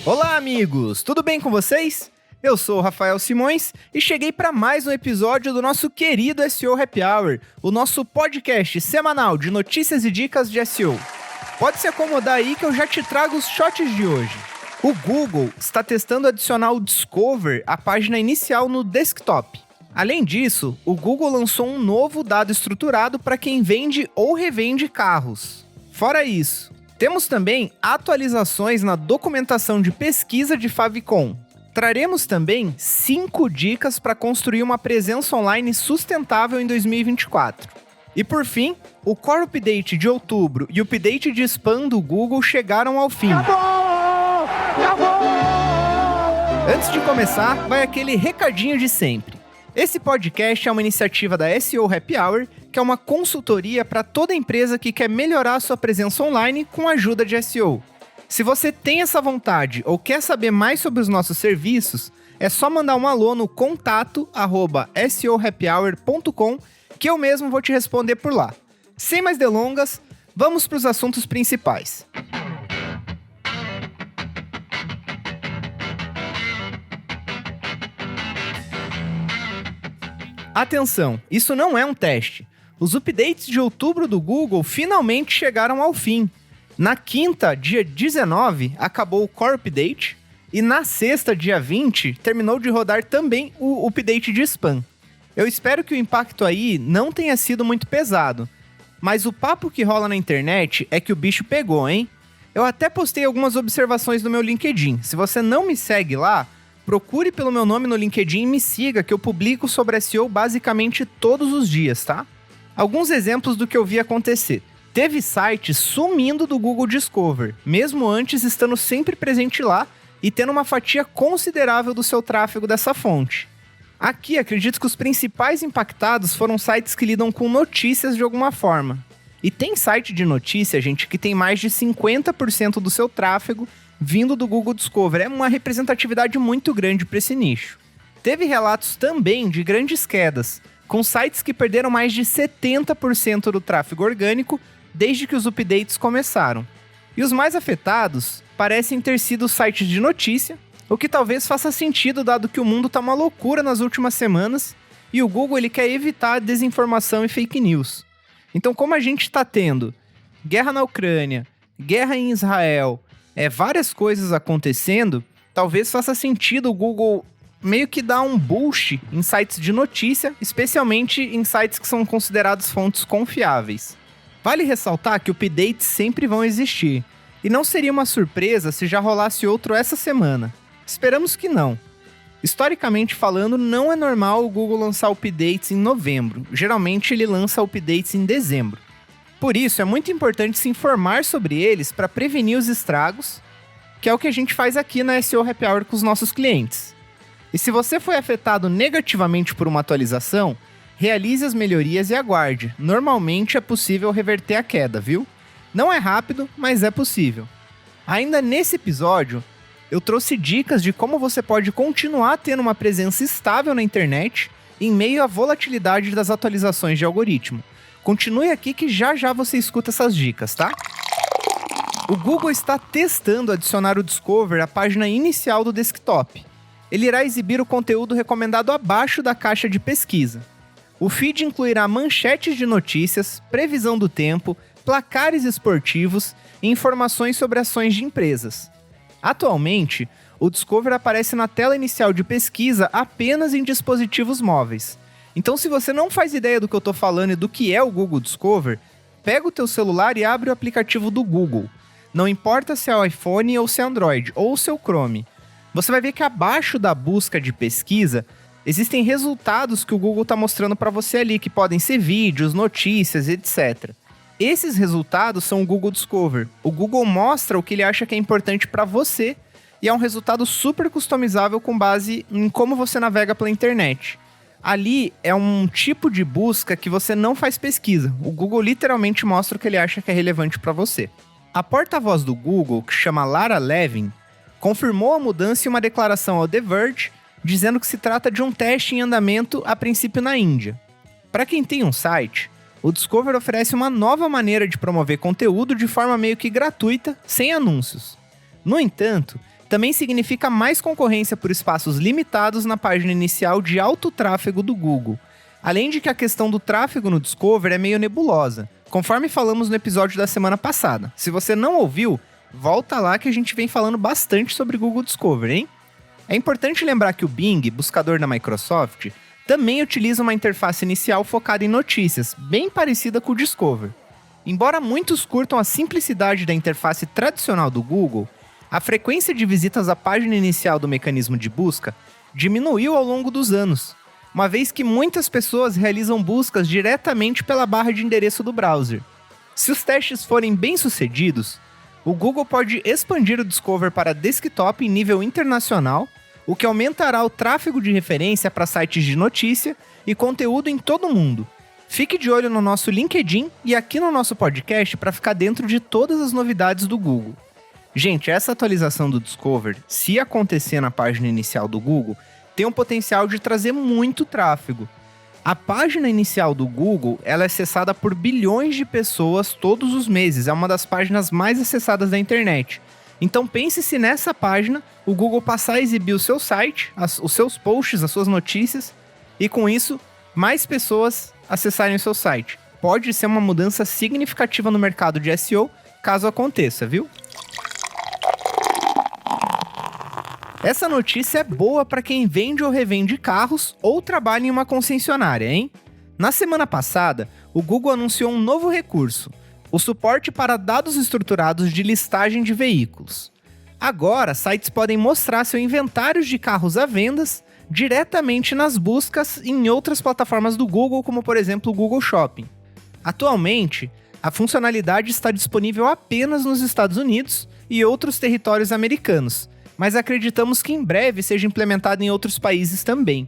Olá, amigos! Tudo bem com vocês? Eu sou o Rafael Simões e cheguei para mais um episódio do nosso querido SEO Happy Hour, o nosso podcast semanal de notícias e dicas de SEO. Pode se acomodar aí que eu já te trago os shots de hoje. O Google está testando adicionar o Discover à página inicial no desktop. Além disso, o Google lançou um novo dado estruturado para quem vende ou revende carros. Fora isso, temos também atualizações na documentação de pesquisa de Favicon. Traremos também 5 dicas para construir uma presença online sustentável em 2024. E por fim, o Core Update de outubro e o Update de Spam do Google chegaram ao fim. Acabou! Antes de começar, vai aquele recadinho de sempre. Esse podcast é uma iniciativa da SEO Happy Hour, que é uma consultoria para toda empresa que quer melhorar sua presença online com a ajuda de SEO. Se você tem essa vontade ou quer saber mais sobre os nossos serviços, é só mandar um alô no contato@seohappyhour.com que eu mesmo vou te responder por lá. Sem mais delongas, vamos para os assuntos principais. Atenção, isso não é um teste. Os updates de outubro do Google finalmente chegaram ao fim. Na quinta, dia 19, acabou o Core Update e na sexta, dia 20, terminou de rodar também o Update de Spam. Eu espero que o impacto aí não tenha sido muito pesado, mas o papo que rola na internet é que o bicho pegou, hein? Eu até postei algumas observações no meu LinkedIn. Se você não me segue lá, procure pelo meu nome no LinkedIn e me siga, que eu publico sobre SEO basicamente todos os dias, tá? Alguns exemplos do que eu vi acontecer. Teve sites sumindo do Google Discover, mesmo antes estando sempre presente lá e tendo uma fatia considerável do seu tráfego dessa fonte. Aqui, acredito que os principais impactados foram sites que lidam com notícias de alguma forma. E tem site de notícia, gente, que tem mais de 50% do seu tráfego vindo do Google Discover. É uma representatividade muito grande para esse nicho. Teve relatos também de grandes quedas, com sites que perderam mais de 70% do tráfego orgânico desde que os updates começaram. E os mais afetados parecem ter sido sites de notícia, o que talvez faça sentido dado que o mundo tá uma loucura nas últimas semanas e o Google ele quer evitar a desinformação e fake news. Então, como a gente está tendo guerra na Ucrânia, guerra em Israel, várias coisas acontecendo, talvez faça sentido o Google meio que dar um boost em sites de notícia, especialmente em sites que são considerados fontes confiáveis. Vale ressaltar que updates sempre vão existir, e não seria uma surpresa se já rolasse outro essa semana. Esperamos que não. Historicamente falando, não é normal o Google lançar updates em novembro. Geralmente ele lança updates em dezembro. Por isso, é muito importante se informar sobre eles para prevenir os estragos, que é o que a gente faz aqui na SEO Happy Hour com os nossos clientes. E se você foi afetado negativamente por uma atualização, realize as melhorias e aguarde. Normalmente é possível reverter a queda, viu? Não é rápido, mas é possível. Ainda nesse episódio, eu trouxe dicas de como você pode continuar tendo uma presença estável na internet em meio à volatilidade das atualizações de algoritmo. Continue aqui que já já você escuta essas dicas, tá? O Google está testando adicionar o Discover à página inicial do desktop. Ele irá exibir o conteúdo recomendado abaixo da caixa de pesquisa. O feed incluirá manchetes de notícias, previsão do tempo, placares esportivos e informações sobre ações de empresas. Atualmente, o Discover aparece na tela inicial de pesquisa apenas em dispositivos móveis. Então, se você não faz ideia do que eu estou falando e do que é o Google Discover, pega o teu celular e abre o aplicativo do Google. Não importa se é o iPhone ou se é Android, ou o seu Chrome. Você vai ver que abaixo da busca de pesquisa, existem resultados que o Google está mostrando para você ali, que podem ser vídeos, notícias, etc. Esses resultados são o Google Discover. O Google mostra o que ele acha que é importante para você e é um resultado super customizável com base em como você navega pela internet. Ali é um tipo de busca que você não faz pesquisa. O Google literalmente mostra o que ele acha que é relevante para você. A porta-voz do Google, que chama Lara Levin, confirmou a mudança em uma declaração ao The Verge, dizendo que se trata de um teste em andamento a princípio na Índia. Para quem tem um site, o Discover oferece uma nova maneira de promover conteúdo de forma meio que gratuita, sem anúncios. No entanto, também significa mais concorrência por espaços limitados na página inicial de alto tráfego do Google. Além de que a questão do tráfego no Discover é meio nebulosa, conforme falamos no episódio da semana passada. Se você não ouviu, volta lá que a gente vem falando bastante sobre Google Discover, hein? É importante lembrar que o Bing, buscador da Microsoft, também utiliza uma interface inicial focada em notícias, bem parecida com o Discover. Embora muitos curtam a simplicidade da interface tradicional do Google, a frequência de visitas à página inicial do mecanismo de busca diminuiu ao longo dos anos, uma vez que muitas pessoas realizam buscas diretamente pela barra de endereço do browser. Se os testes forem bem-sucedidos, o Google pode expandir o Discover para desktop em nível internacional, o que aumentará o tráfego de referência para sites de notícia e conteúdo em todo o mundo. Fique de olho no nosso LinkedIn e aqui no nosso podcast para ficar dentro de todas as novidades do Google. Gente, essa atualização do Discover, se acontecer na página inicial do Google, tem um potencial de trazer muito tráfego. A página inicial do Google, ela é acessada por bilhões de pessoas todos os meses, é uma das páginas mais acessadas da internet. Então pense se nessa página o Google passar a exibir o seu site, os seus posts, as suas notícias, e com isso, mais pessoas acessarem o seu site. Pode ser uma mudança significativa no mercado de SEO, caso aconteça, viu? Essa notícia é boa para quem vende ou revende carros ou trabalha em uma concessionária, hein? Na semana passada, o Google anunciou um novo recurso, o suporte para dados estruturados de listagem de veículos. Agora, sites podem mostrar seu inventário de carros à venda diretamente nas buscas em outras plataformas do Google, como por exemplo o Google Shopping. Atualmente, a funcionalidade está disponível apenas nos Estados Unidos e outros territórios americanos, mas acreditamos que em breve seja implementado em outros países também.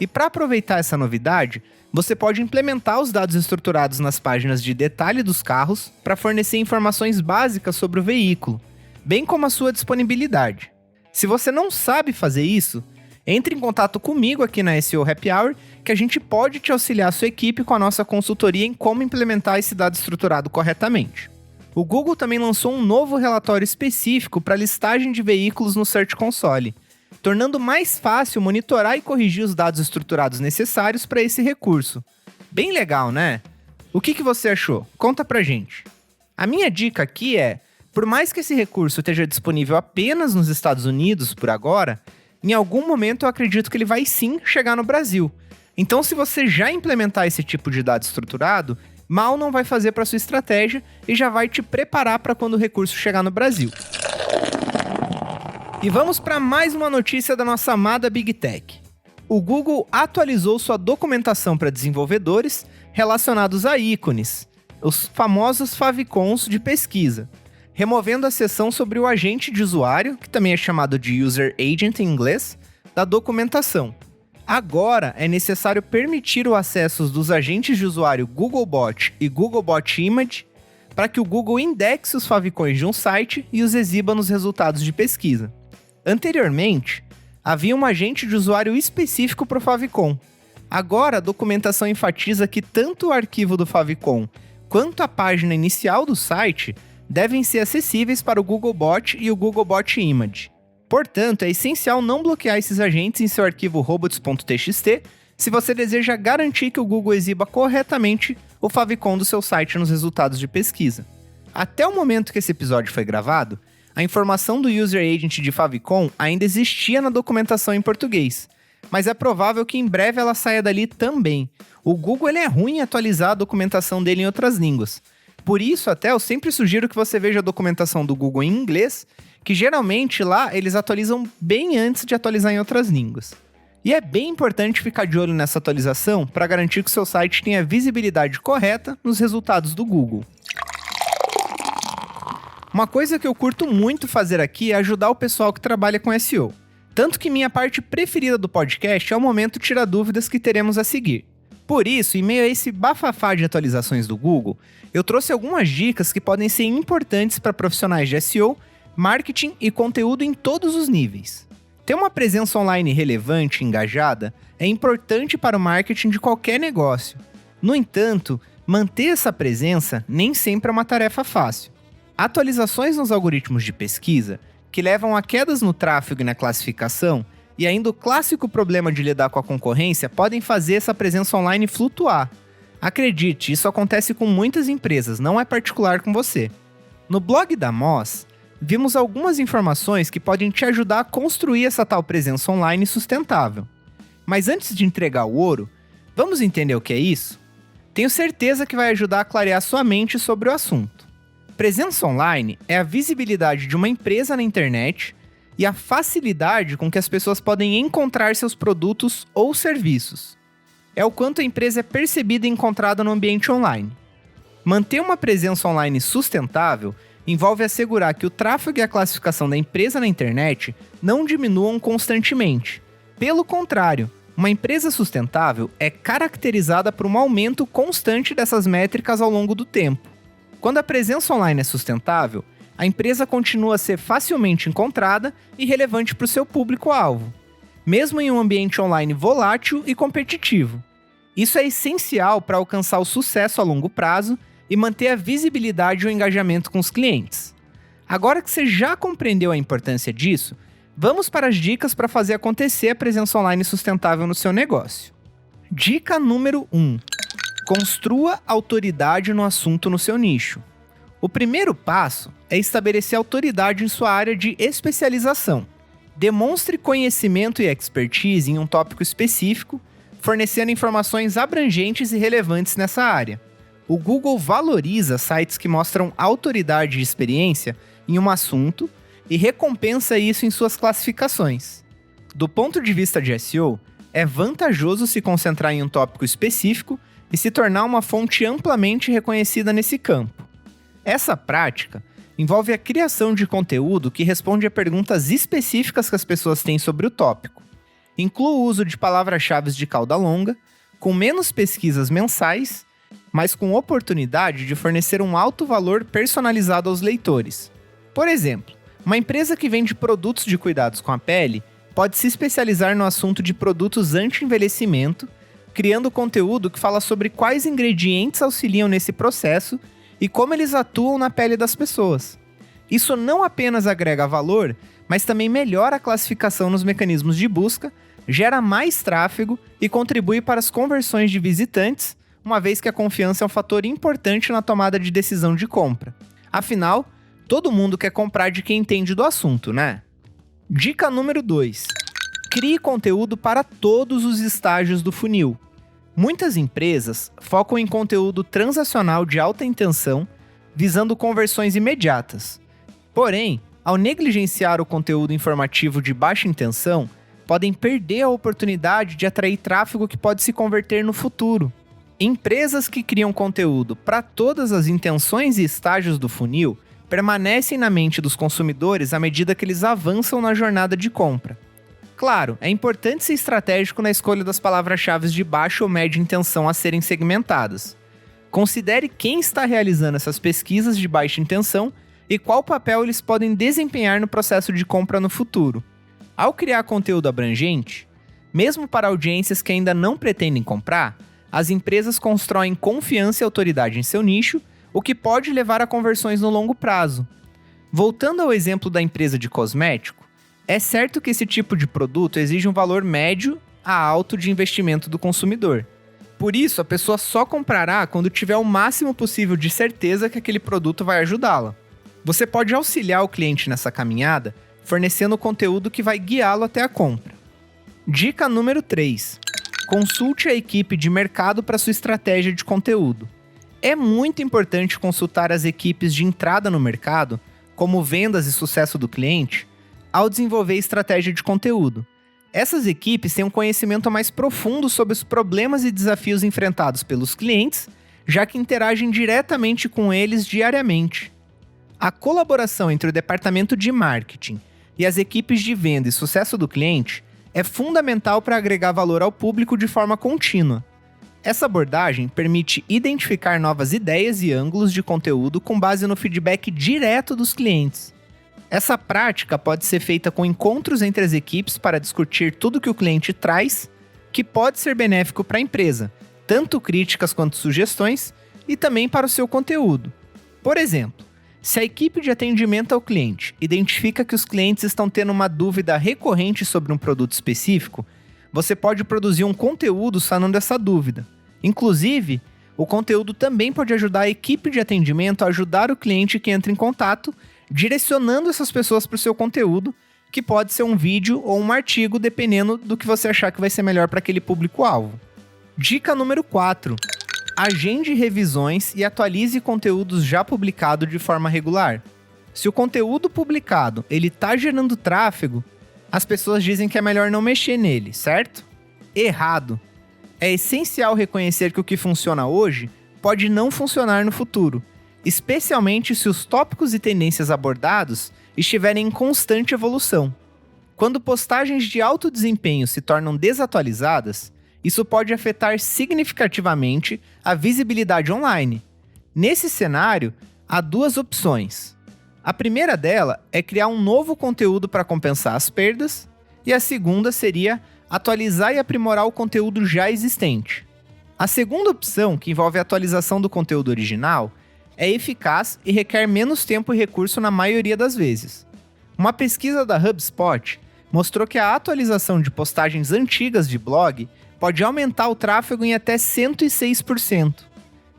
E para aproveitar essa novidade, você pode implementar os dados estruturados nas páginas de detalhe dos carros para fornecer informações básicas sobre o veículo, bem como a sua disponibilidade. Se você não sabe fazer isso, entre em contato comigo aqui na SEO Happy Hour, que a gente pode te auxiliar a sua equipe com a nossa consultoria em como implementar esse dado estruturado corretamente. O Google também lançou um novo relatório específico para listagem de veículos no Search Console, tornando mais fácil monitorar e corrigir os dados estruturados necessários para esse recurso. Bem legal, né? O que você achou? Conta pra gente. A minha dica aqui é, por mais que esse recurso esteja disponível apenas nos Estados Unidos por agora, em algum momento eu acredito que ele vai sim chegar no Brasil. Então, se você já implementar esse tipo de dado estruturado, mal não vai fazer para sua estratégia e já vai te preparar para quando o recurso chegar no Brasil. E vamos para mais uma notícia da nossa amada Big Tech. O Google atualizou sua documentação para desenvolvedores relacionados a ícones, os famosos favicons de pesquisa, removendo a seção sobre o agente de usuário, que também é chamado de User Agent em inglês, da documentação. Agora é necessário permitir o acesso dos agentes de usuário Googlebot e Googlebot Image para que o Google indexe os favicons de um site e os exiba nos resultados de pesquisa. Anteriormente, havia um agente de usuário específico para o favicon. Agora a documentação enfatiza que tanto o arquivo do favicon quanto a página inicial do site devem ser acessíveis para o Googlebot e o Googlebot Image. Portanto, é essencial não bloquear esses agentes em seu arquivo robots.txt se você deseja garantir que o Google exiba corretamente o favicon do seu site nos resultados de pesquisa. Até o momento que esse episódio foi gravado, a informação do User Agent de favicon ainda existia na documentação em português, mas é provável que em breve ela saia dali também. O Google é ruim em atualizar a documentação dele em outras línguas. Por isso, até eu sempre sugiro que você veja a documentação do Google em inglês, que geralmente lá eles atualizam bem antes de atualizar em outras línguas. E é bem importante ficar de olho nessa atualização para garantir que o seu site tenha a visibilidade correta nos resultados do Google. Uma coisa que eu curto muito fazer aqui é ajudar o pessoal que trabalha com SEO. Tanto que minha parte preferida do podcast é o momento Tira Dúvidas que teremos a seguir. Por isso, em meio a esse bafafá de atualizações do Google, eu trouxe algumas dicas que podem ser importantes para profissionais de SEO, marketing e conteúdo em todos os níveis. Ter uma presença online relevante e engajada é importante para o marketing de qualquer negócio. No entanto, manter essa presença nem sempre é uma tarefa fácil. Atualizações nos algoritmos de pesquisa que levam a quedas no tráfego e na classificação, e ainda o clássico problema de lidar com a concorrência podem fazer essa presença online flutuar. Acredite, isso acontece com muitas empresas, não é particular com você. No blog da Moz, vimos algumas informações que podem te ajudar a construir essa tal presença online sustentável. Mas antes de entregar o ouro, vamos entender o que é isso? Tenho certeza que vai ajudar a clarear sua mente sobre o assunto. Presença online é a visibilidade de uma empresa na internet e a facilidade com que as pessoas podem encontrar seus produtos ou serviços. É o quanto a empresa é percebida e encontrada no ambiente online. Manter uma presença online sustentável envolve assegurar que o tráfego e a classificação da empresa na internet não diminuam constantemente. Pelo contrário, uma empresa sustentável é caracterizada por um aumento constante dessas métricas ao longo do tempo. Quando a presença online é sustentável, a empresa continua a ser facilmente encontrada e relevante para o seu público-alvo, mesmo em um ambiente online volátil e competitivo. Isso é essencial para alcançar o sucesso a longo prazo e manter a visibilidade e o engajamento com os clientes. Agora que você já compreendeu a importância disso, vamos para as dicas para fazer acontecer a presença online sustentável no seu negócio. Dica número 1. Construa autoridade no assunto no seu nicho. O primeiro passo é estabelecer autoridade em sua área de especialização. Demonstre conhecimento e expertise em um tópico específico, fornecendo informações abrangentes e relevantes nessa área. O Google valoriza sites que mostram autoridade e experiência em um assunto e recompensa isso em suas classificações. Do ponto de vista de SEO, é vantajoso se concentrar em um tópico específico e se tornar uma fonte amplamente reconhecida nesse campo. Essa prática envolve a criação de conteúdo que responde a perguntas específicas que as pessoas têm sobre o tópico. Inclua o uso de palavras-chave de cauda longa, com menos pesquisas mensais, mas com oportunidade de fornecer um alto valor personalizado aos leitores. Por exemplo, uma empresa que vende produtos de cuidados com a pele pode se especializar no assunto de produtos anti-envelhecimento, criando conteúdo que fala sobre quais ingredientes auxiliam nesse processo e como eles atuam na pele das pessoas. Isso não apenas agrega valor, mas também melhora a classificação nos mecanismos de busca, gera mais tráfego e contribui para as conversões de visitantes, uma vez que a confiança é um fator importante na tomada de decisão de compra. Afinal, todo mundo quer comprar de quem entende do assunto, né? Dica número 2. Crie conteúdo para todos os estágios do funil. Muitas empresas focam em conteúdo transacional de alta intenção, visando conversões imediatas. Porém, ao negligenciar o conteúdo informativo de baixa intenção, podem perder a oportunidade de atrair tráfego que pode se converter no futuro. Empresas que criam conteúdo para todas as intenções e estágios do funil permanecem na mente dos consumidores à medida que eles avançam na jornada de compra. Claro, é importante ser estratégico na escolha das palavras-chave de baixa ou média intenção a serem segmentadas. Considere quem está realizando essas pesquisas de baixa intenção e qual papel eles podem desempenhar no processo de compra no futuro. Ao criar conteúdo abrangente, mesmo para audiências que ainda não pretendem comprar, as empresas constroem confiança e autoridade em seu nicho, o que pode levar a conversões no longo prazo. Voltando ao exemplo da empresa de cosmético, é certo que esse tipo de produto exige um valor médio a alto de investimento do consumidor. Por isso, a pessoa só comprará quando tiver o máximo possível de certeza que aquele produto vai ajudá-la. Você pode auxiliar o cliente nessa caminhada, fornecendo o conteúdo que vai guiá-lo até a compra. Dica número 3. Consulte a equipe de mercado para sua estratégia de conteúdo. É muito importante consultar as equipes de entrada no mercado, como vendas e sucesso do cliente, ao desenvolver estratégia de conteúdo. Essas equipes têm um conhecimento mais profundo sobre os problemas e desafios enfrentados pelos clientes, já que interagem diretamente com eles diariamente. A colaboração entre o departamento de marketing e as equipes de venda e sucesso do cliente é fundamental para agregar valor ao público de forma contínua. Essa abordagem permite identificar novas ideias e ângulos de conteúdo com base no feedback direto dos clientes. Essa prática pode ser feita com encontros entre as equipes para discutir tudo que o cliente traz, que pode ser benéfico para a empresa, tanto críticas quanto sugestões, e também para o seu conteúdo. Por exemplo, Se a equipe de atendimento ao cliente identifica que os clientes estão tendo uma dúvida recorrente sobre um produto específico, você pode produzir um conteúdo sanando essa dúvida. Inclusive, o conteúdo também pode ajudar a equipe de atendimento a ajudar o cliente que entra em contato, direcionando essas pessoas para o seu conteúdo, que pode ser um vídeo ou um artigo, dependendo do que você achar que vai ser melhor para aquele público-alvo. Dica número 4. Agende revisões e atualize conteúdos já publicados de forma regular. Se o conteúdo publicado está gerando tráfego, as pessoas dizem que é melhor não mexer nele, certo? Errado. É essencial reconhecer que o que funciona hoje pode não funcionar no futuro, especialmente se os tópicos e tendências abordados estiverem em constante evolução. Quando postagens de alto desempenho se tornam desatualizadas, isso pode afetar significativamente a visibilidade online. Nesse cenário, há duas opções. A primeira dela é criar um novo conteúdo para compensar as perdas, e a segunda seria atualizar e aprimorar o conteúdo já existente. A segunda opção, que envolve a atualização do conteúdo original, é eficaz e requer menos tempo e recurso na maioria das vezes. Uma pesquisa da HubSpot mostrou que a atualização de postagens antigas de blog pode aumentar o tráfego em até 106%.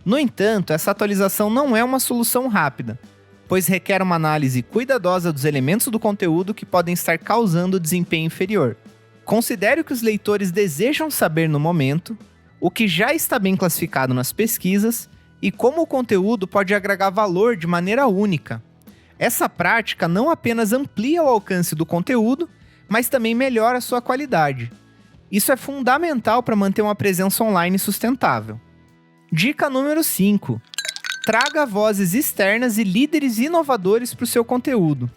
No entanto, essa atualização não é uma solução rápida, pois requer uma análise cuidadosa dos elementos do conteúdo que podem estar causando desempenho inferior. Considere o que os leitores desejam saber no momento, o que já está bem classificado nas pesquisas e como o conteúdo pode agregar valor de maneira única. Essa prática não apenas amplia o alcance do conteúdo, mas também melhora a sua qualidade. Isso é fundamental para manter uma presença online sustentável. Dica número 5. Traga vozes externas e líderes inovadores para o seu conteúdo.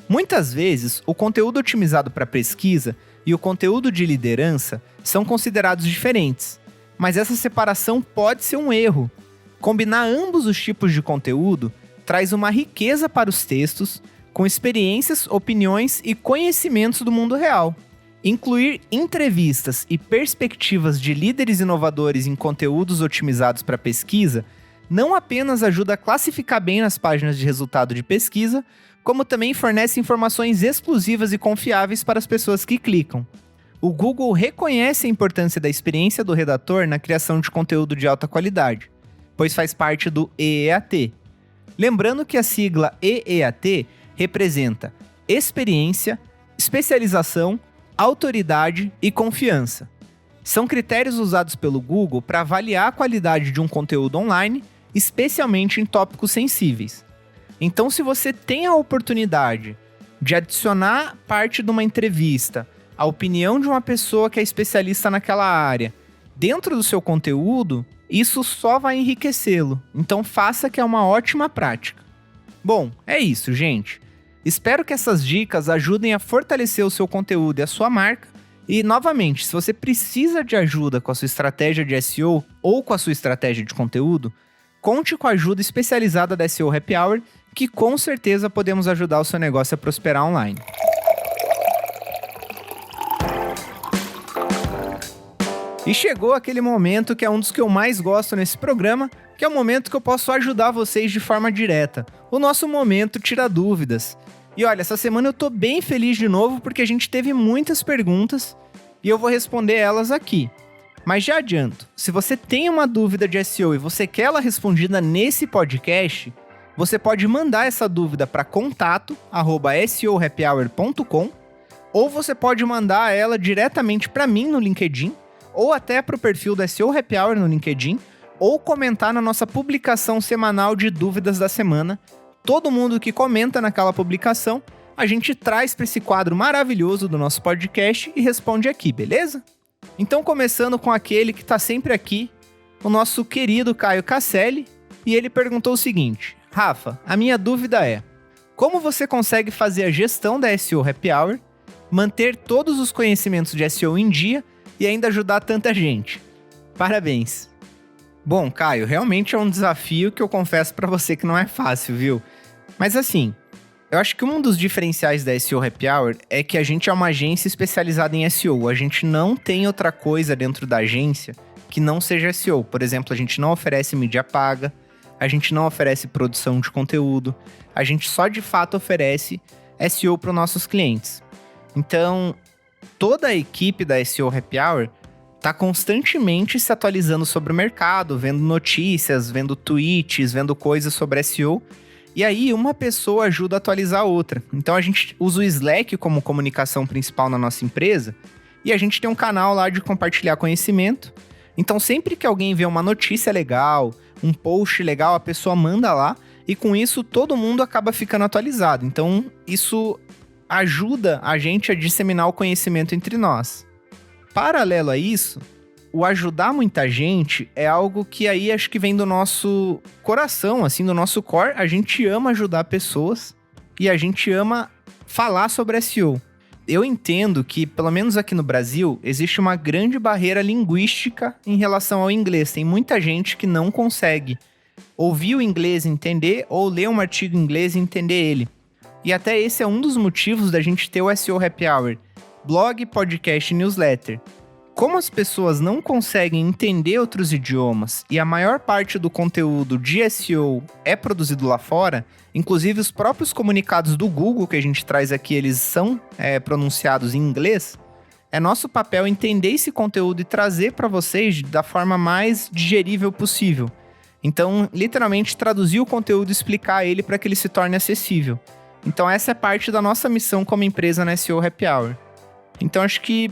Muitas vezes, o conteúdo otimizado para pesquisa e o conteúdo de liderança são considerados diferentes, mas essa separação pode ser um erro. Combinar ambos os tipos de conteúdo traz uma riqueza para os textos, com experiências, opiniões e conhecimentos do mundo real. Incluir entrevistas e perspectivas de líderes inovadores em conteúdos otimizados para pesquisa não apenas ajuda a classificar bem nas páginas de resultado de pesquisa, como também fornece informações exclusivas e confiáveis para as pessoas que clicam. O Google reconhece a importância da experiência do redator na criação de conteúdo de alta qualidade, pois faz parte do EEAT. Lembrando que a sigla EEAT representa experiência, especialização, autoridade e confiança. São critérios usados pelo Google para avaliar a qualidade de um conteúdo online, especialmente em tópicos sensíveis. Então, se você tem a oportunidade de adicionar parte de uma entrevista, a opinião de uma pessoa que é especialista naquela área, dentro do seu conteúdo, isso só vai enriquecê-lo. Então, faça, que é uma ótima prática. Bom, é isso, gente. Espero que essas dicas ajudem a fortalecer o seu conteúdo e a sua marca. E, novamente, se você precisa de ajuda com a sua estratégia de SEO ou com a sua estratégia de conteúdo, conte com a ajuda especializada da SEO Happy Hour, que com certeza podemos ajudar o seu negócio a prosperar online. E chegou aquele momento que é um dos que eu mais gosto nesse programa, que é o momento que eu posso ajudar vocês de forma direta. O nosso momento Tira Dúvidas. E olha, essa semana eu tô bem feliz de novo porque a gente teve muitas perguntas e eu vou responder elas aqui. Mas já adianto, se você tem uma dúvida de SEO e você quer ela respondida nesse podcast, você pode mandar essa dúvida para contato@seohappyhour.com ou você pode mandar ela diretamente para mim no LinkedIn ou até para o perfil da SEO Happy Hour no LinkedIn ou comentar na nossa publicação semanal de dúvidas da semana. Todo mundo que comenta naquela publicação, a gente traz para esse quadro maravilhoso do nosso podcast e responde aqui, beleza? Então, começando com aquele que está sempre aqui, o nosso querido Caio Casselli, e ele perguntou o seguinte: Rafa, a minha dúvida é, como você consegue fazer a gestão da SEO Happy Hour, manter todos os conhecimentos de SEO em dia e ainda ajudar tanta gente? Parabéns! Bom, Caio, realmente é um desafio que eu confesso para você que não é fácil, viu? Mas assim, eu acho que um dos diferenciais da SEO Happy Hour é que a gente é uma agência especializada em SEO. A gente não tem outra coisa dentro da agência que não seja SEO. Por exemplo, a gente não oferece mídia paga, a gente não oferece produção de conteúdo, a gente só de fato oferece SEO para os nossos clientes. Então, toda a equipe da SEO Happy Hour está constantemente se atualizando sobre o mercado, vendo notícias, vendo tweets, vendo coisas sobre SEO. E aí, uma pessoa ajuda a atualizar a outra. Então, a gente usa o Slack como comunicação principal na nossa empresa e a gente tem um canal lá de compartilhar conhecimento. Então, sempre que alguém vê uma notícia legal, um post legal, a pessoa manda lá e com isso todo mundo acaba ficando atualizado. Então, isso ajuda a gente a disseminar o conhecimento entre nós. Paralelo a isso, o ajudar muita gente é algo que aí acho que vem do nosso coração, assim, do nosso core. A gente ama ajudar pessoas e a gente ama falar sobre SEO. Eu entendo que, pelo menos aqui no Brasil, existe uma grande barreira linguística em relação ao inglês. Tem muita gente que não consegue ouvir o inglês e entender ou ler um artigo em inglês e entender ele. E até esse é um dos motivos da gente ter o SEO Happy Hour, blog, podcast e newsletter. Como as pessoas não conseguem entender outros idiomas e a maior parte do conteúdo de SEO é produzido lá fora, inclusive os próprios comunicados do Google que a gente traz aqui, eles são pronunciados em inglês, é nosso papel entender esse conteúdo e trazer para vocês da forma mais digerível possível. Então, literalmente, traduzir o conteúdo e explicar ele para que ele se torne acessível. Então, essa é parte da nossa missão como empresa na SEO Happy Hour. Então, acho que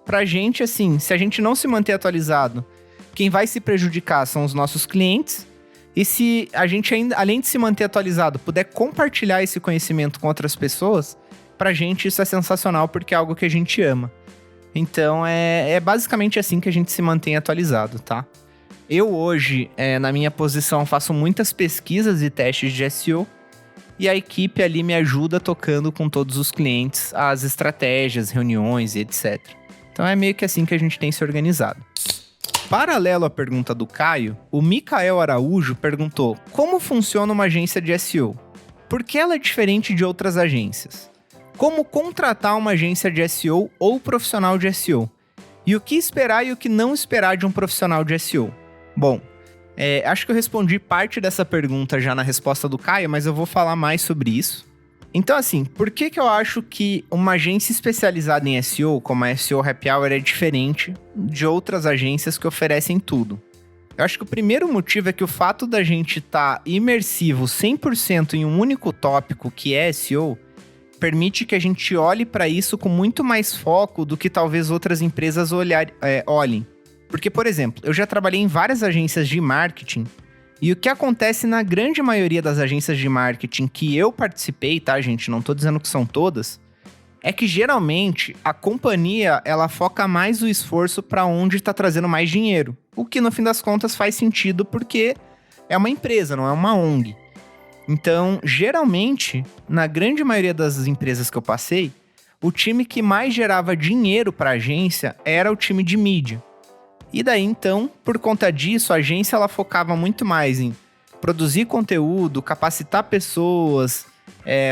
pra gente, assim, se a gente não se manter atualizado, quem vai se prejudicar são os nossos clientes. E se a gente ainda, além de se manter atualizado, puder compartilhar esse conhecimento com outras pessoas, pra gente isso é sensacional porque é algo que a gente ama. Então, é basicamente assim que a gente se mantém atualizado, tá? Eu hoje, na minha posição, faço muitas pesquisas e testes de SEO. E a equipe ali me ajuda tocando com todos os clientes as estratégias, reuniões e etc. Então é meio que assim que a gente tem se organizado. Paralelo à pergunta do Caio, o Micael Araújo perguntou como funciona uma agência de SEO? Por que ela é diferente de outras agências? Como contratar uma agência de SEO ou profissional de SEO? E o que esperar e o que não esperar de um profissional de SEO? Bom, acho que eu respondi parte dessa pergunta já na resposta do Caio, mas eu vou falar mais sobre isso. Então, assim, por que eu acho que uma agência especializada em SEO, como a SEO Happy Hour, é diferente de outras agências que oferecem tudo? Eu acho que o primeiro motivo é que o fato da gente estar imersivo 100% em um único tópico, que é SEO, permite que a gente olhe para isso com muito mais foco do que talvez outras empresas olhem. Porque, por exemplo, eu já trabalhei em várias agências de marketing e o que acontece na grande maioria das agências de marketing que eu participei, tá, gente? Não tô dizendo que são todas. É que, geralmente, a companhia, ela foca mais o esforço para onde tá trazendo mais dinheiro. O que, no fim das contas, faz sentido porque é uma empresa, não é uma ONG. Então, geralmente, na grande maioria das empresas que eu passei, o time que mais gerava dinheiro para a agência era o time de mídia. E daí, então, por conta disso, a agência ela focava muito mais em produzir conteúdo, capacitar pessoas,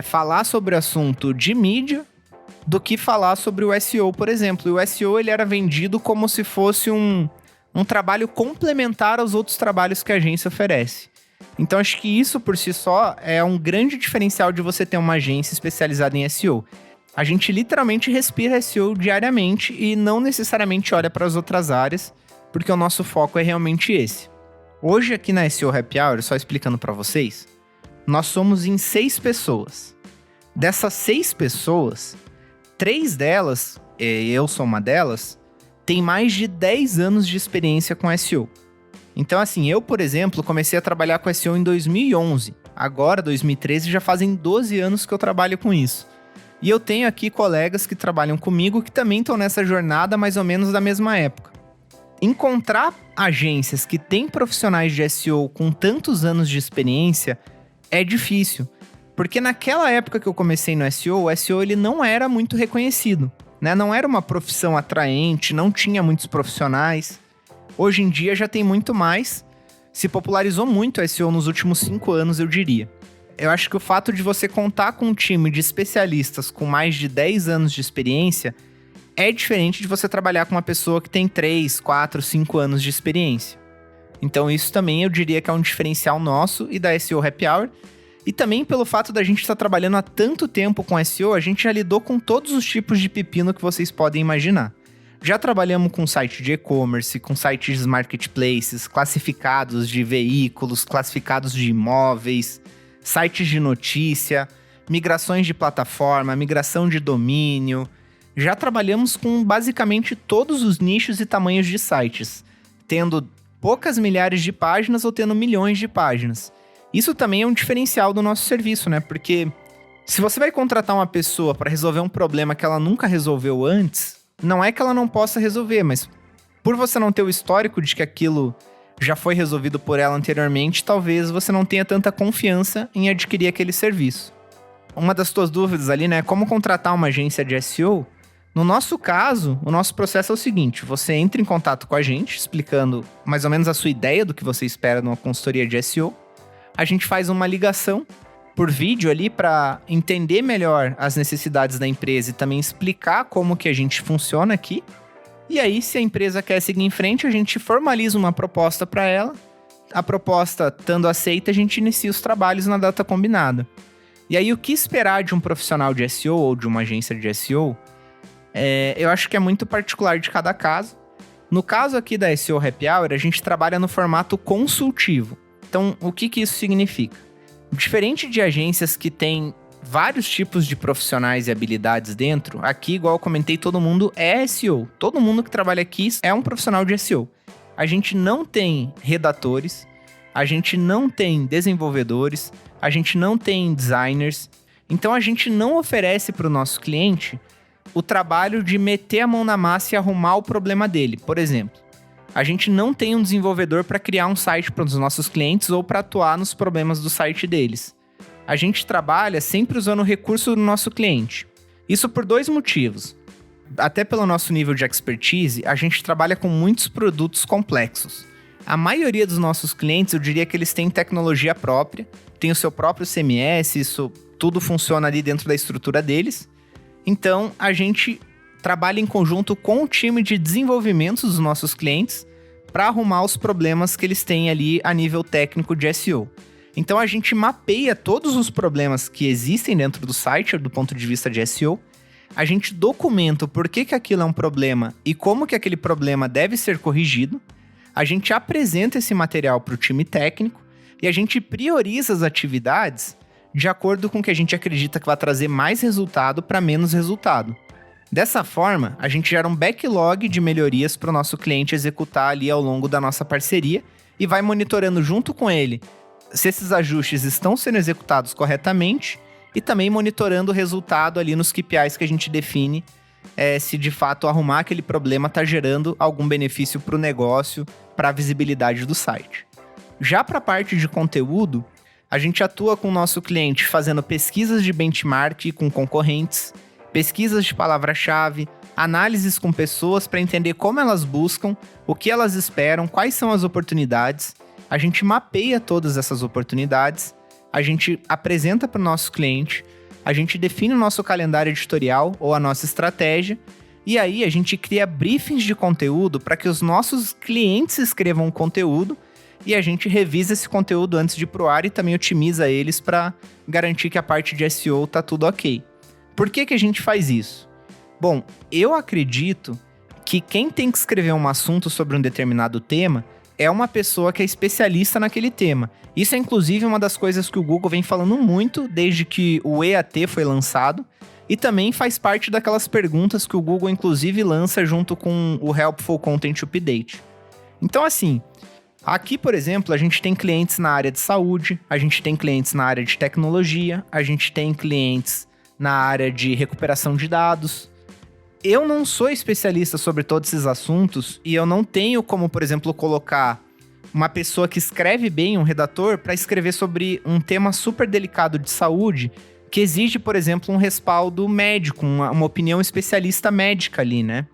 falar sobre o assunto de mídia, do que falar sobre o SEO, por exemplo. E o SEO ele era vendido como se fosse um trabalho complementar aos outros trabalhos que a agência oferece. Então, acho que isso, por si só, é um grande diferencial de você ter uma agência especializada em SEO. A gente literalmente respira SEO diariamente e não necessariamente olha para as outras áreas, porque o nosso foco é realmente esse. Hoje aqui na SEO Happy Hour, só explicando para vocês, nós somos em 6 pessoas. Dessas 6 pessoas, 3 delas, eu sou uma delas, tem mais de 10 anos de experiência com SEO. Então assim, eu, por exemplo, comecei a trabalhar com SEO em 2011. Agora, 2013, já fazem 12 anos que eu trabalho com isso. E eu tenho aqui colegas que trabalham comigo que também estão nessa jornada mais ou menos da mesma época. Encontrar agências que têm profissionais de SEO com tantos anos de experiência é difícil, porque naquela época que eu comecei no SEO, o SEO ele não era muito reconhecido, né? Não era uma profissão atraente, não tinha muitos profissionais. Hoje em dia já tem muito mais, se popularizou muito o SEO nos últimos 5 anos, eu diria. Eu acho que o fato de você contar com um time de especialistas com mais de 10 anos de experiência é diferente de você trabalhar com uma pessoa que tem 3, 4, 5 anos de experiência. Então isso também eu diria que é um diferencial nosso e da SEO Happy Hour. E também pelo fato da gente estar trabalhando há tanto tempo com SEO, a gente já lidou com todos os tipos de pepino que vocês podem imaginar. Já trabalhamos com site de e-commerce, com sites de marketplaces, classificados de veículos, classificados de imóveis, sites de notícia, migrações de plataforma, migração de domínio. Já trabalhamos com basicamente todos os nichos e tamanhos de sites, tendo poucas milhares de páginas ou tendo milhões de páginas. Isso também é um diferencial do nosso serviço, né? Porque se você vai contratar uma pessoa para resolver um problema que ela nunca resolveu antes, não é que ela não possa resolver, mas por você não ter o histórico de que aquilo já foi resolvido por ela anteriormente, talvez você não tenha tanta confiança em adquirir aquele serviço. Uma das tuas dúvidas ali, né, é como contratar uma agência de SEO. No nosso caso, o nosso processo é o seguinte: você entra em contato com a gente, explicando mais ou menos a sua ideia do que você espera numa consultoria de SEO. A gente faz uma ligação por vídeo ali para entender melhor as necessidades da empresa e também explicar como que a gente funciona aqui. E aí, se a empresa quer seguir em frente, a gente formaliza uma proposta para ela. A proposta estando aceita, a gente inicia os trabalhos na data combinada. E aí, o que esperar de um profissional de SEO ou de uma agência de SEO? Eu acho que é muito particular de cada caso. No caso aqui da SEO Happy Hour, a gente trabalha no formato consultivo. Então, o que isso significa? Diferente de agências que têm vários tipos de profissionais e habilidades dentro, aqui, igual eu comentei, todo mundo é SEO. Todo mundo que trabalha aqui é um profissional de SEO. A gente não tem redatores, a gente não tem desenvolvedores, a gente não tem designers. Então, a gente não oferece para o nosso cliente o trabalho de meter a mão na massa e arrumar o problema dele. Por exemplo, a gente não tem um desenvolvedor para criar um site para os nossos clientes ou para atuar nos problemas do site deles. A gente trabalha sempre usando o recurso do nosso cliente. Isso por 2 motivos. Até pelo nosso nível de expertise, a gente trabalha com muitos produtos complexos. A maioria dos nossos clientes, eu diria que eles têm tecnologia própria, tem o seu próprio CMS, isso tudo funciona ali dentro da estrutura deles. Então, a gente trabalha em conjunto com o time de desenvolvimento dos nossos clientes para arrumar os problemas que eles têm ali a nível técnico de SEO. Então, a gente mapeia todos os problemas que existem dentro do site do ponto de vista de SEO. A gente documenta o porquê que aquilo é um problema e como que aquele problema deve ser corrigido. A gente apresenta esse material para o time técnico e a gente prioriza as atividades de acordo com o que a gente acredita que vai trazer mais resultado para menos resultado. Dessa forma, a gente gera um backlog de melhorias para o nosso cliente executar ali ao longo da nossa parceria e vai monitorando junto com ele se esses ajustes estão sendo executados corretamente e também monitorando o resultado ali nos KPIs que a gente define, se de fato arrumar aquele problema está gerando algum benefício para o negócio, para a visibilidade do site. Já para a parte de conteúdo, a gente atua com o nosso cliente fazendo pesquisas de benchmark com concorrentes, pesquisas de palavra-chave, análises com pessoas para entender como elas buscam, o que elas esperam, quais são as oportunidades. A gente mapeia todas essas oportunidades, a gente apresenta para o nosso cliente, a gente define o nosso calendário editorial ou a nossa estratégia, e aí a gente cria briefings de conteúdo para que os nossos clientes escrevam o conteúdo e a gente revisa esse conteúdo antes de ir pro ar e também otimiza eles para garantir que a parte de SEO tá tudo ok. Por que a gente faz isso? Bom, eu acredito que quem tem que escrever um assunto sobre um determinado tema é uma pessoa que é especialista naquele tema. Isso é inclusive uma das coisas que o Google vem falando muito desde que o EAT foi lançado e também faz parte daquelas perguntas que o Google inclusive lança junto com o Helpful Content Update. Então assim, aqui, por exemplo, a gente tem clientes na área de saúde, a gente tem clientes na área de tecnologia, a gente tem clientes na área de recuperação de dados. Eu não sou especialista sobre todos esses assuntos e eu não tenho como, por exemplo, colocar uma pessoa que escreve bem, um redator, para escrever sobre um tema super delicado de saúde que exige, por exemplo, um respaldo médico, uma opinião especialista médica ali, né?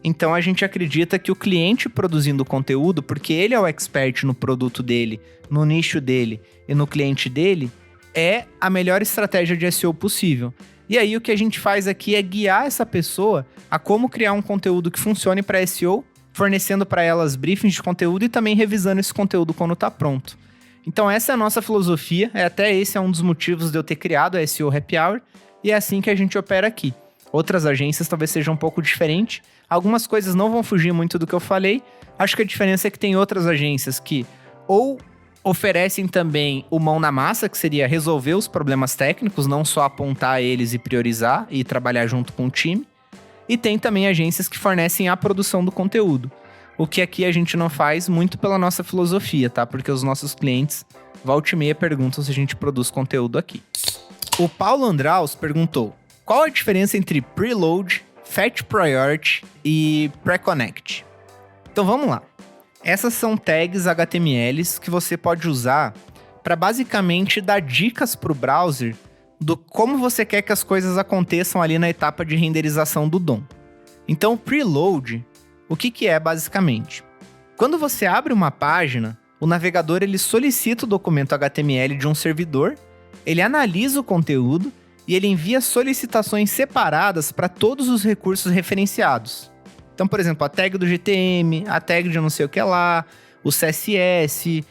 Então a gente acredita que o cliente produzindo conteúdo, porque ele é o expert no produto dele, no nicho dele e no cliente dele, é a melhor estratégia de SEO possível. E aí o que a gente faz aqui é guiar essa pessoa a como criar um conteúdo que funcione para SEO, fornecendo para elas briefings de conteúdo e também revisando esse conteúdo quando está pronto. Então essa é a nossa filosofia, até esse é um dos motivos de eu ter criado a SEO Happy Hour, e é assim que a gente opera aqui. Outras agências talvez sejam um pouco diferentes, algumas coisas não vão fugir muito do que eu falei, acho que a diferença é que tem outras agências que ou oferecem também o mão na massa, que seria resolver os problemas técnicos, não só apontar eles e priorizar e trabalhar junto com o time. E tem também agências que fornecem a produção do conteúdo. O que aqui a gente não faz muito pela nossa filosofia, tá? Porque os nossos clientes, volta e meia, perguntam se a gente produz conteúdo aqui. O Paulo Andraus perguntou: qual a diferença entre preload, fetch priority e pre-connect? Então vamos lá. Essas são tags HTMLs que você pode usar para basicamente dar dicas para o browser do como você quer que as coisas aconteçam ali na etapa de renderização do DOM. Então, o preload, o que é basicamente? Quando você abre uma página, o navegador ele solicita o documento HTML de um servidor, ele analisa o conteúdo e ele envia solicitações separadas para todos os recursos referenciados. Então, por exemplo, a tag do GTM, a tag de não sei o que lá, o CSS,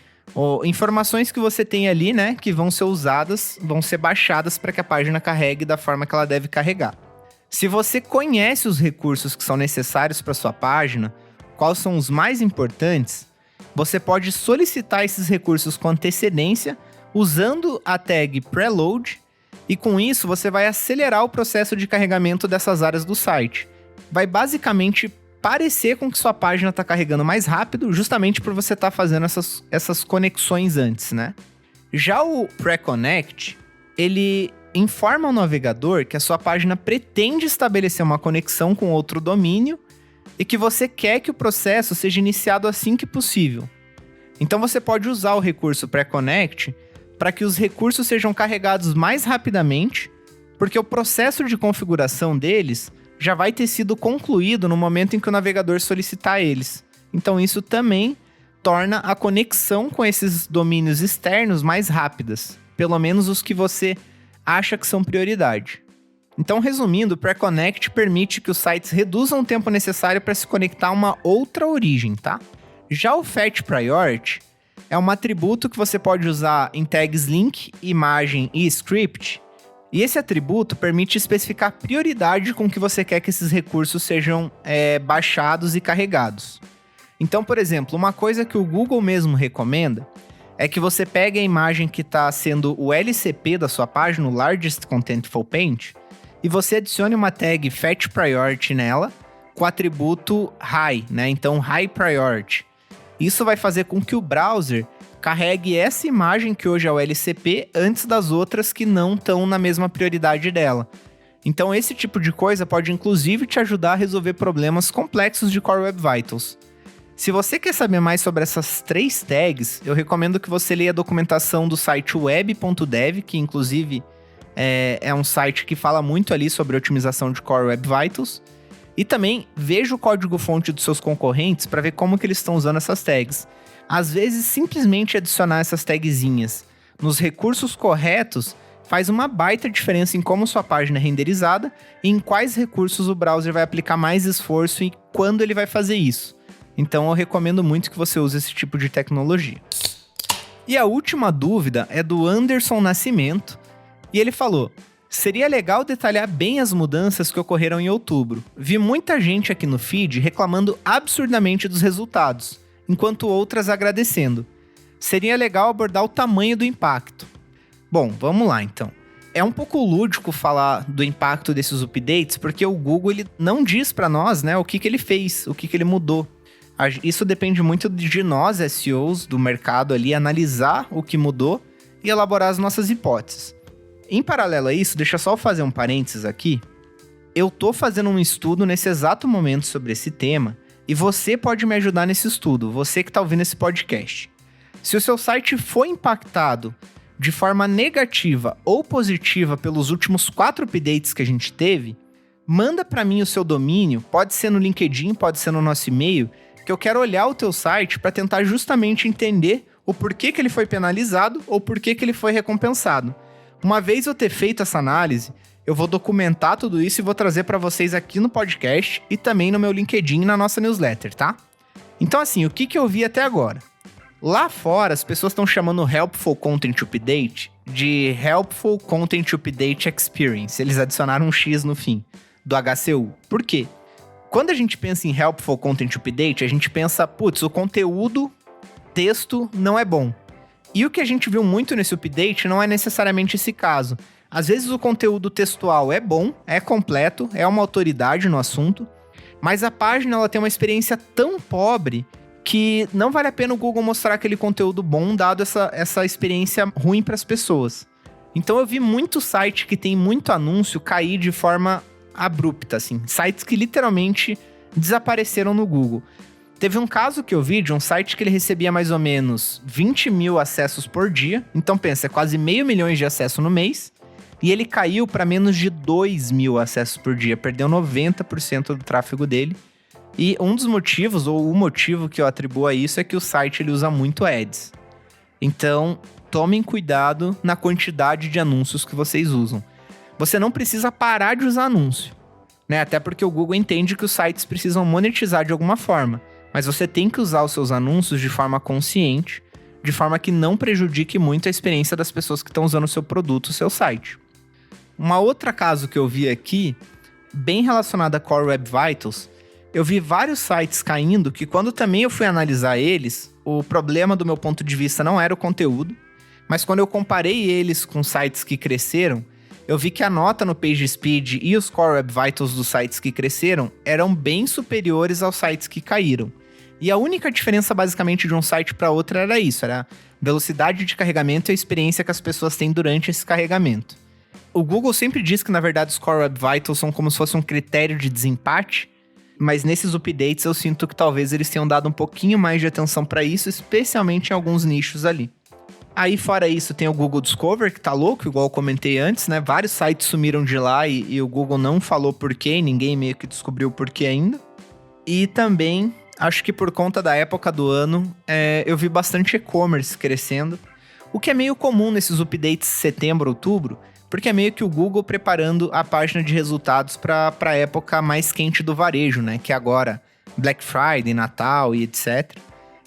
informações que você tem ali, né, que vão ser usadas, vão ser baixadas para que a página carregue da forma que ela deve carregar. Se você conhece os recursos que são necessários para sua página, quais são os mais importantes, você pode solicitar esses recursos com antecedência usando a tag preload, e com isso você vai acelerar o processo de carregamento dessas áreas do site. Vai basicamente parecer com que sua página está carregando mais rápido, justamente por você estar fazendo essas conexões antes, né? Já o pre-connect, ele informa ao navegador que a sua página pretende estabelecer uma conexão com outro domínio e que você quer que o processo seja iniciado assim que possível. Então você pode usar o recurso pre-connect para que os recursos sejam carregados mais rapidamente, porque o processo de configuração deles já vai ter sido concluído no momento em que o navegador solicitar eles. Então isso também torna a conexão com esses domínios externos mais rápidas, pelo menos os que você acha que são prioridade. Então, resumindo, o pre-connect permite que os sites reduzam o tempo necessário para se conectar a uma outra origem, tá? Já o fetch priority é um atributo que você pode usar em tags link, imagem e script. E esse atributo permite especificar a prioridade com que você quer que esses recursos sejam baixados e carregados. Então, por exemplo, uma coisa que o Google mesmo recomenda é que você pegue a imagem que está sendo o LCP da sua página, o Largest Contentful Paint, e você adicione uma tag Fetch Priority nela com o atributo High, né? Então, High Priority. Isso vai fazer com que o browser carregue essa imagem que hoje é o LCP antes das outras que não estão na mesma prioridade dela. Então esse tipo de coisa pode inclusive te ajudar a resolver problemas complexos de Core Web Vitals. Se você quer saber mais sobre essas 3 tags, eu recomendo que você leia a documentação do site web.dev, que inclusive é um site que fala muito ali sobre otimização de Core Web Vitals, e também veja o código-fonte dos seus concorrentes para ver como que eles estão usando essas tags. Às vezes, simplesmente adicionar essas tagzinhas nos recursos corretos faz uma baita diferença em como sua página é renderizada e em quais recursos o browser vai aplicar mais esforço e quando ele vai fazer isso. Então eu recomendo muito que você use esse tipo de tecnologia. E a última dúvida é do Anderson Nascimento, e ele falou: seria legal detalhar bem as mudanças que ocorreram em outubro. Vi muita gente aqui no feed reclamando absurdamente dos resultados, enquanto outras agradecendo. Seria legal abordar o tamanho do impacto. Bom, vamos lá então. É um pouco lúdico falar do impacto desses updates, porque o Google ele não diz para nós, né, o que ele fez, o que ele mudou. Isso depende muito de nós, SEOs do mercado ali, analisar o que mudou e elaborar as nossas hipóteses. Em paralelo a isso, deixa eu só fazer um parênteses aqui. Eu tô fazendo um estudo nesse exato momento sobre esse tema e você pode me ajudar nesse estudo, você que tá ouvindo esse podcast. Se o seu site foi impactado de forma negativa ou positiva pelos últimos 4 updates que a gente teve, manda para mim o seu domínio, pode ser no LinkedIn, pode ser no nosso e-mail, que eu quero olhar o teu site para tentar justamente entender o porquê que ele foi penalizado ou porquê que ele foi recompensado. Uma vez eu ter feito essa análise, eu vou documentar tudo isso e vou trazer para vocês aqui no podcast e também no meu LinkedIn e na nossa newsletter, tá? Então assim, o que eu vi até agora? Lá fora, as pessoas estão chamando o Helpful Content Update de Helpful Content Update Experience. Eles adicionaram um X no fim do HCU. Por quê? Quando a gente pensa em Helpful Content Update, a gente pensa, putz, o conteúdo, texto, não é bom. E o que a gente viu muito nesse update não é necessariamente esse caso. Às vezes o conteúdo textual é bom, é completo, é uma autoridade no assunto, mas a página ela tem uma experiência tão pobre que não vale a pena o Google mostrar aquele conteúdo bom, dado essa experiência ruim para as pessoas. Então eu vi muito site que tem muito anúncio cair de forma abrupta, assim. Sites que literalmente desapareceram no Google. Teve um caso que eu vi de um site que ele recebia mais ou menos 20 mil acessos por dia. Então pensa, é quase 500 mil de acesso no mês. E ele caiu para menos de 2 mil acessos por dia. Perdeu 90% do tráfego dele. E um dos motivos, ou o motivo que eu atribuo a isso, é que o site ele usa muito ads. Então, tomem cuidado na quantidade de anúncios que vocês usam. Você não precisa parar de usar anúncio, né? Até porque o Google entende que os sites precisam monetizar de alguma forma. Mas você tem que usar os seus anúncios de forma consciente, de forma que não prejudique muito a experiência das pessoas que estão usando o seu produto, o seu site. Uma outra caso que eu vi aqui, bem relacionada a Core Web Vitals, eu vi vários sites caindo que quando também eu fui analisar eles, o problema do meu ponto de vista não era o conteúdo, mas quando eu comparei eles com sites que cresceram, eu vi que a nota no PageSpeed e os Core Web Vitals dos sites que cresceram eram bem superiores aos sites que caíram. E a única diferença basicamente de um site para outro era isso, era a velocidade de carregamento e a experiência que as pessoas têm durante esse carregamento. O Google sempre diz que na verdade os Core Web Vitals são como se fosse um critério de desempate, mas nesses updates eu sinto que talvez eles tenham dado um pouquinho mais de atenção para isso, especialmente em alguns nichos ali. Aí fora isso tem o Google Discover, que tá louco, igual eu comentei antes, né? Vários sites sumiram de lá e o Google não falou porquê, ninguém meio que descobriu o porquê ainda. E também, acho que por conta da época do ano, eu vi bastante e-commerce crescendo, o que é meio comum nesses updates setembro, outubro, porque é meio que o Google preparando a página de resultados para a época mais quente do varejo, né? Que é agora Black Friday, Natal e etc.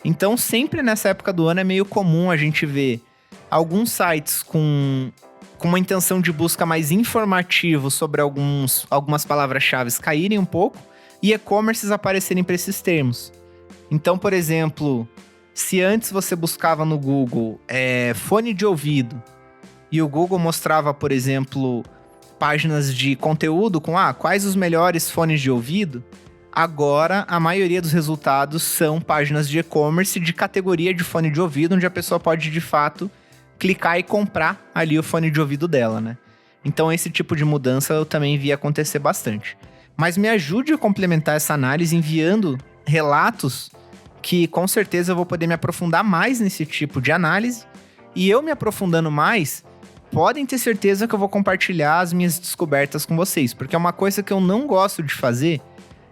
Então, sempre nessa época do ano é meio comum a gente ver alguns sites com uma intenção de busca mais informativo sobre algumas palavras-chave caírem um pouco e e-commerces aparecerem para esses termos. Então, por exemplo, se antes você buscava no Google fone de ouvido, e o Google mostrava, por exemplo, páginas de conteúdo com quais os melhores fones de ouvido, agora a maioria dos resultados são páginas de e-commerce de categoria de fone de ouvido, onde a pessoa pode, de fato, clicar e comprar ali o fone de ouvido dela, né? Então esse tipo de mudança eu também vi acontecer bastante. Mas me ajude a complementar essa análise enviando relatos que com certeza eu vou poder me aprofundar mais nesse tipo de análise. E eu me aprofundando mais, podem ter certeza que eu vou compartilhar as minhas descobertas com vocês, porque é uma coisa que eu não gosto de fazer,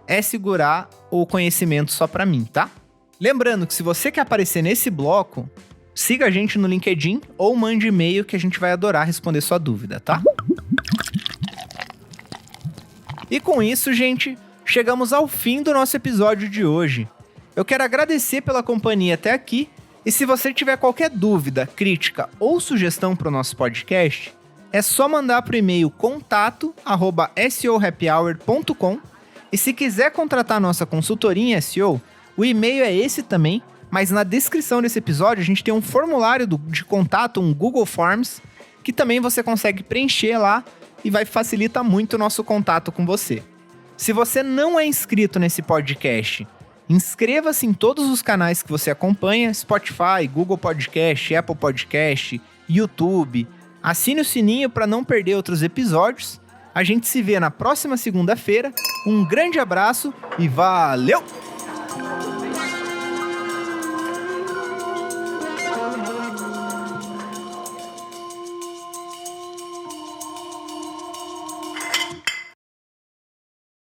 é segurar o conhecimento só pra mim, tá? Lembrando que se você quer aparecer nesse bloco, siga a gente no LinkedIn ou mande e-mail que a gente vai adorar responder sua dúvida, tá? E com isso, gente, chegamos ao fim do nosso episódio de hoje. Eu quero agradecer pela companhia até aqui. E se você tiver qualquer dúvida, crítica ou sugestão para o nosso podcast, é só mandar para o e-mail contato@seohappyhour.com. E se quiser contratar nossa consultoria em SEO, o e-mail é esse também, mas na descrição desse episódio a gente tem um formulário de contato, um Google Forms, que também você consegue preencher lá e vai facilitar muito o nosso contato com você. Se você não é inscrito nesse podcast, inscreva-se em todos os canais que você acompanha, Spotify, Google Podcast, Apple Podcast, YouTube. Assine o sininho para não perder outros episódios. A gente se vê na próxima segunda-feira. Um grande abraço e valeu!